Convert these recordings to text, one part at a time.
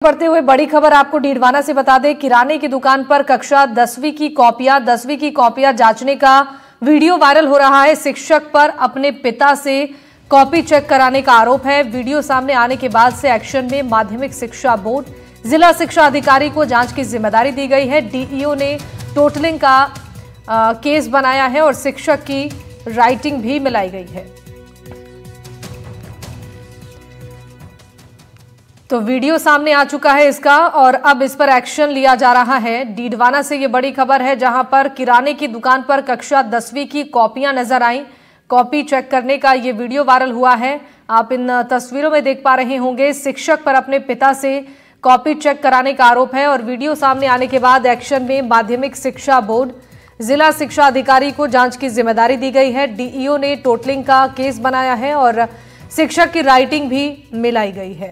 बढ़ते हुए बड़ी खबर आपको डीडवाना से बता दें, किराने की दुकान पर कक्षा 10वीं की कॉपियां जांचने का वीडियो वायरल हो रहा है। शिक्षक पर अपने पिता से कॉपी चेक कराने का आरोप है। वीडियो सामने आने के बाद से एक्शन में माध्यमिक शिक्षा बोर्ड, जिला शिक्षा अधिकारी को जांच की जिम्मेदारी दी गई है। डीईओ ने टोटलिंग का केस बनाया है और शिक्षक की राइटिंग भी मिलाई गई है। तो वीडियो सामने आ चुका है इसका और अब इस पर एक्शन लिया जा रहा है। डीडवाना से ये बड़ी खबर है, जहां पर किराने की दुकान पर कक्षा 10वीं की कॉपियां नजर आई। कॉपी चेक करने का ये वीडियो वायरल हुआ है। आप इन तस्वीरों में देख पा रहे होंगे। शिक्षक पर अपने पिता से कॉपी चेक कराने का आरोप है और वीडियो सामने आने के बाद एक्शन में माध्यमिक शिक्षा बोर्ड, जिला शिक्षा अधिकारी को जांच की जिम्मेदारी दी गई है। डीईओ ने टोटलिंग का केस बनाया है और शिक्षक की राइटिंग भी मिलाई गई है।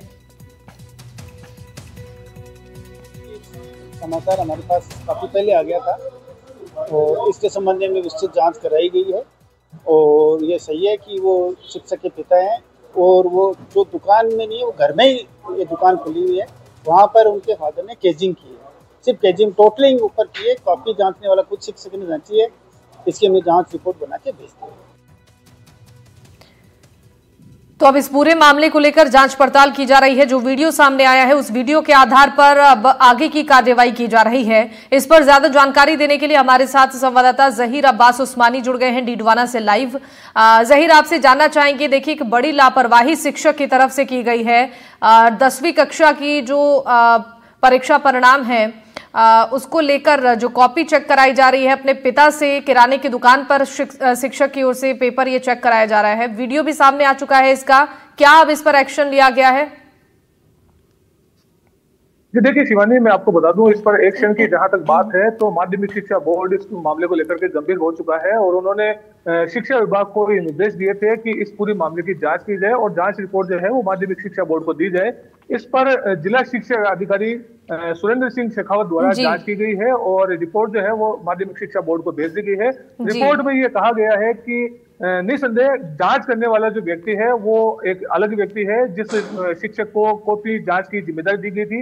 समाचार हमारे पास काफ़ी पहले आ गया था और इसके संबंध में विस्तृत जांच कराई गई है और ये सही है कि वो शिक्षक के पिता हैं और वो जो दुकान में नहीं है, वो घर में ही ये दुकान खुली हुई है। वहाँ पर उनके फादर ने केजिंग की है, सिर्फ केजिंग, टोटलिंग ऊपर की है। कॉपी जांचने वाला कुछ शिक्षक ने जांची है, इसकी हमने जांच रिपोर्ट बना के भेज दी है। तो अब इस पूरे मामले को लेकर जांच पड़ताल की जा रही है। जो वीडियो सामने आया है, उस वीडियो के आधार पर अब आगे की कार्रवाई की जा रही है। इस पर ज्यादा जानकारी देने के लिए हमारे साथ संवाददाता जहीर अब्बास उस्मानी जुड़ गए हैं डीडवाना से लाइव। जहीर, आपसे जानना चाहेंगे, देखिए एक बड़ी लापरवाही शिक्षक की तरफ से की गई है। 10वीं कक्षा की जो परीक्षा परिणाम है उसको लेकर जो कॉपी चेक कराई जा रही है अपने पिता से, किराने की दुकान पर शिक्षक की ओर से पेपर ये चेक कराया जा रहा है। वीडियो भी सामने आ चुका है इसका, क्या अब इस पर एक्शन लिया गया है? जी देखिए शिवानी, मैं आपको बता दूं, इस पर एक्शन की जहां तक बात है तो माध्यमिक शिक्षा बोर्ड इस मामले को लेकर के गंभीर हो चुका है और उन्होंने शिक्षा विभाग को ये निर्देश दिए थे कि इस पूरी मामले की जांच की जाए और जांच रिपोर्ट जो है वो माध्यमिक शिक्षा बोर्ड को दी जाए। इस पर जिला शिक्षा अधिकारी सुरेंद्र सिंह शेखावत द्वारा जांच की गई है और रिपोर्ट जो है वो माध्यमिक शिक्षा बोर्ड को भेज दी गई है। रिपोर्ट में ये कहा गया है कि निसंदेह जांच करने वाला जो व्यक्ति है वो एक अलग व्यक्ति है। जिस शिक्षक को कॉपी जांच की जिम्मेदारी दी गई थी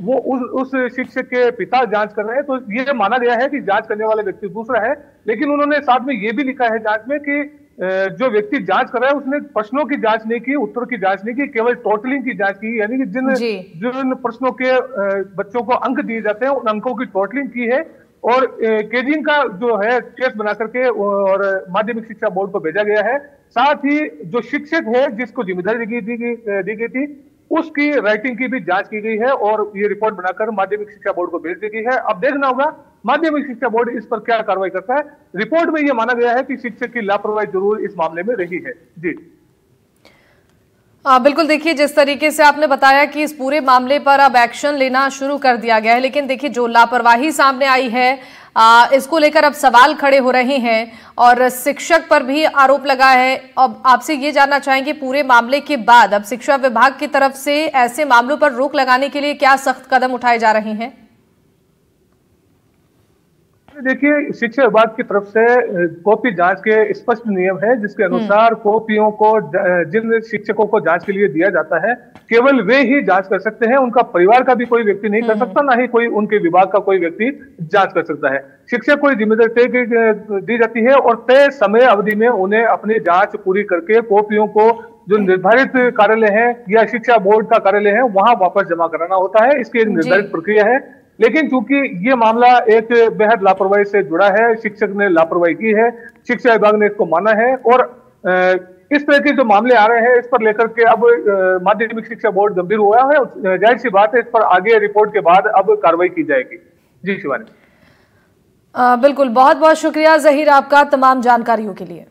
वो उस शिक्षक के पिता जांच कर रहे हैं। तो ये माना गया है कि जांच करने वाला व्यक्ति दूसरा है, लेकिन उन्होंने साथ में ये भी लिखा है जांच में कि जो व्यक्ति जांच कर रहा है उसने प्रश्नों की जांच नहीं की, उत्तर की जांच नहीं की, केवल टोटलिंग की जांच की। यानी कि जिन प्रश्नों के बच्चों को अंक दिए जाते हैं उन अंकों की टोटलिंग की है और केजिंग का जो है केस बना करके और माध्यमिक शिक्षा बोर्ड को भेजा गया है। साथ ही जो शिक्षक है जिसको जिम्मेदारी दी गई थी उसकी राइटिंग की भी जांच की गई है और ये रिपोर्ट बनाकर माध्यमिक शिक्षा बोर्ड को भेज दी गई है। अब देखना होगा माध्यमिक शिक्षा बोर्ड इस पर क्या कार्रवाई करता है। रिपोर्ट में यह माना गया है कि शिक्षक की लापरवाही जरूर इस मामले में रही है। जी बिल्कुल, देखिए जिस तरीके से आपने बताया कि इस पूरे मामले पर अब एक्शन लेना शुरू कर दिया गया है, लेकिन देखिए जो लापरवाही सामने आई है इसको लेकर अब सवाल खड़े हो रहे हैं और शिक्षक पर भी आरोप लगा है। अब आपसे ये जानना चाहेंगे, पूरे मामले के बाद अब शिक्षा विभाग की तरफ से ऐसे मामलों पर रोक लगाने के लिए क्या सख्त कदम उठाए जा रहे हैं? देखिए शिक्षा विभाग की तरफ से कॉपी जांच के स्पष्ट नियम है जिसके अनुसार कॉपियों को जिन शिक्षकों को जांच के लिए दिया जाता है केवल वे ही जांच कर सकते हैं। उनका परिवार का भी कोई व्यक्ति नहीं कर सकता, ना ही कोई उनके विभाग का कोई व्यक्ति जांच कर सकता है। शिक्षक को जिम्मेदारी तय दी जाती है और तय समय अवधि में उन्हें अपनी जांच पूरी करके कॉपियों को जो निर्धारित कार्यालय है या शिक्षा बोर्ड का कार्यालय है वहां वापस जमा कराना होता है। इसकी एक निर्धारित प्रक्रिया है, लेकिन चूंकि ये मामला एक बेहद लापरवाही से जुड़ा है, शिक्षक ने लापरवाही की है, शिक्षा विभाग ने इसको माना है और इस तरह के जो मामले आ रहे हैं इस पर लेकर के अब माध्यमिक शिक्षा बोर्ड गंभीर हुआ है। जाहिर सी बात है इस पर आगे रिपोर्ट के बाद अब कार्रवाई की जाएगी। जी शिवानी। बिल्कुल, बहुत बहुत शुक्रिया जहीर आपका तमाम जानकारियों के लिए।